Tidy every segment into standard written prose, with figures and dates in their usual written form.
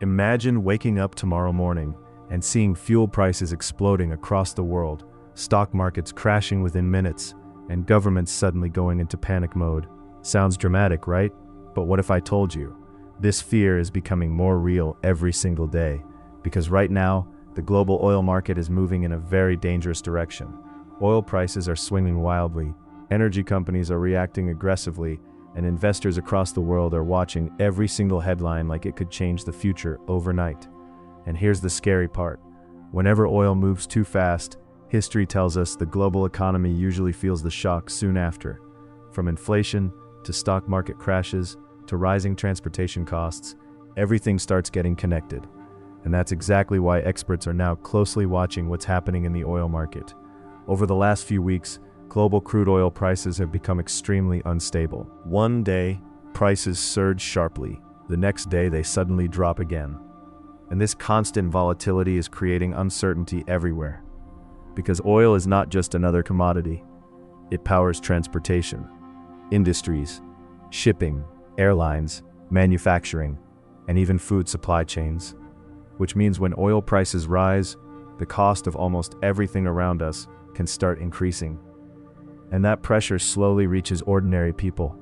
Imagine waking up tomorrow morning and seeing fuel prices exploding across the world, stock markets crashing within minutes, and governments suddenly going into panic mode. Sounds dramatic, right? But what if I told you? This fear is becoming more real every single day, because right now, the global oil market is moving in a very dangerous direction. Oil prices are swinging wildly, energy companies are reacting aggressively, and investors across the world are watching every single headline like it could change the future overnight. And here's the scary part. Whenever oil moves too fast, history tells us the global economy usually feels the shock soon after. From inflation to stock market crashes to rising transportation costs, everything starts getting connected. And that's exactly why experts are now closely watching what's happening in the oil market. Over the last few weeks, global crude oil prices have become extremely unstable. One day, prices surge sharply. The next day, they suddenly drop again. And this constant volatility is creating uncertainty everywhere. Because oil is not just another commodity. It powers transportation, industries, shipping, airlines, manufacturing, and even food supply chains. Which means when oil prices rise, the cost of almost everything around us can start increasing. And that pressure slowly reaches ordinary people.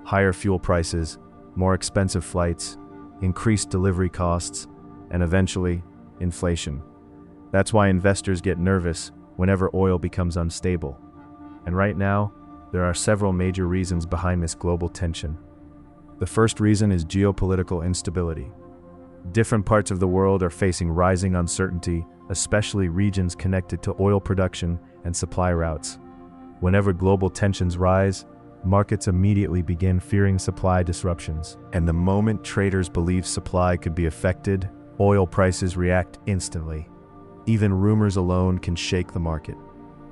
Higher fuel prices, more expensive flights, increased delivery costs, and eventually, inflation. That's why investors get nervous whenever oil becomes unstable. And right now, there are several major reasons behind this global tension. The first reason is geopolitical instability. Different parts of the world are facing rising uncertainty, especially regions connected to oil production and supply routes. Whenever global tensions rise, markets immediately begin fearing supply disruptions. And the moment traders believe supply could be affected, oil prices react instantly. Even rumors alone can shake the market.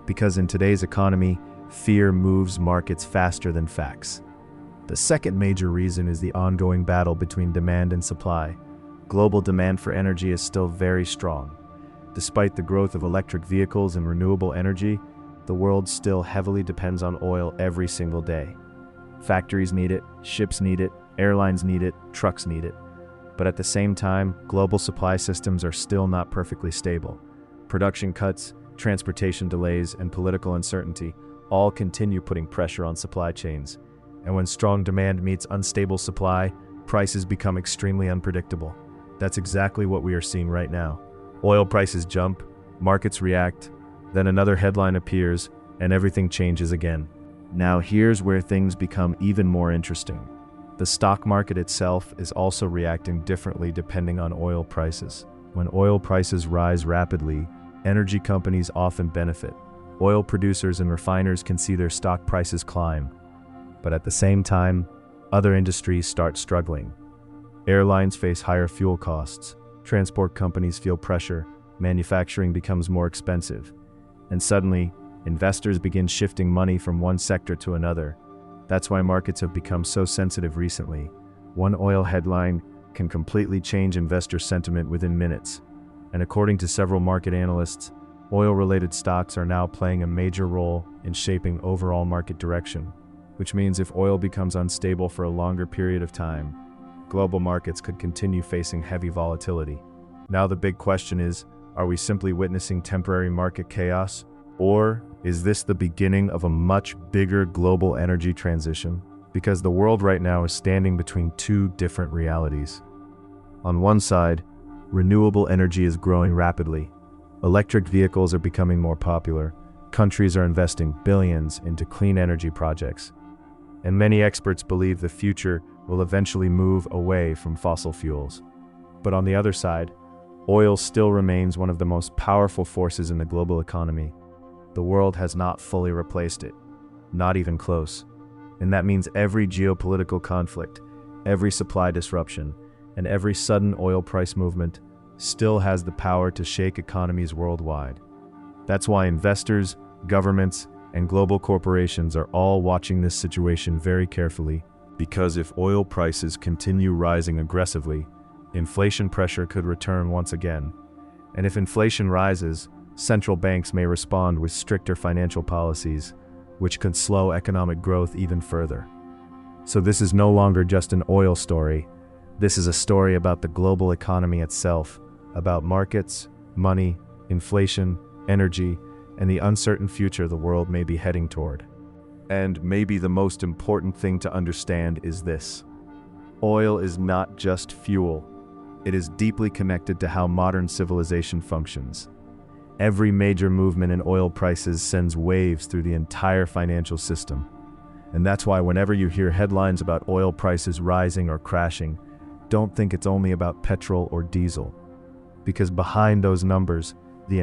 Because in today's economy, fear moves markets faster than facts. The second major reason is the ongoing battle between demand and supply. Global demand for energy is still very strong. Despite the growth of electric vehicles and renewable energy, the world still heavily depends on oil every single day. Factories need it, ships need it, airlines need it, trucks need it. But at the same time, global supply systems are still not perfectly stable. Production cuts, transportation delays, and political uncertainty all continue putting pressure on supply chains. And when strong demand meets unstable supply, prices become extremely unpredictable. That's exactly what we are seeing right now. Oil prices jump, markets react, then another headline appears, and everything changes again. Now here's where things become even more interesting. The stock market itself is also reacting differently depending on oil prices. When oil prices rise rapidly, energy companies often benefit. Oil producers and refiners can see their stock prices climb. But at the same time, other industries start struggling. Airlines face higher fuel costs, transport companies feel pressure, manufacturing becomes more expensive. And suddenly, investors begin shifting money from one sector to another. That's why markets have become so sensitive recently. One oil headline can completely change investor sentiment within minutes. And according to several market analysts, oil-related stocks are now playing a major role in shaping overall market direction. Which means if oil becomes unstable for a longer period of time, global markets could continue facing heavy volatility. Now the big question is, are we simply witnessing temporary market chaos? Or is this the beginning of a much bigger global energy transition? Because the world right now is standing between two different realities. On one side, renewable energy is growing rapidly. Electric vehicles are becoming more popular. Countries are investing billions into clean energy projects. And many experts believe the future will eventually move away from fossil fuels. But on the other side, oil still remains one of the most powerful forces in the global economy. The world has not fully replaced it, not even close. And that means every geopolitical conflict, every supply disruption, and every sudden oil price movement still has the power to shake economies worldwide. That's why investors, governments, and global corporations are all watching this situation very carefully. Because if oil prices continue rising aggressively, inflation pressure could return once again. And if inflation rises, central banks may respond with stricter financial policies, which could slow economic growth even further. So this is no longer just an oil story. This is a story about the global economy itself, about markets, money, inflation, energy, and the uncertain future the world may be heading toward. And maybe the most important thing to understand is this: oil is not just fuel. It is deeply connected to how modern civilization functions. Every major movement in oil prices sends waves through the entire financial system. And that's why whenever you hear headlines about oil prices rising or crashing, don't think it's only about petrol or diesel. Because behind those numbers, the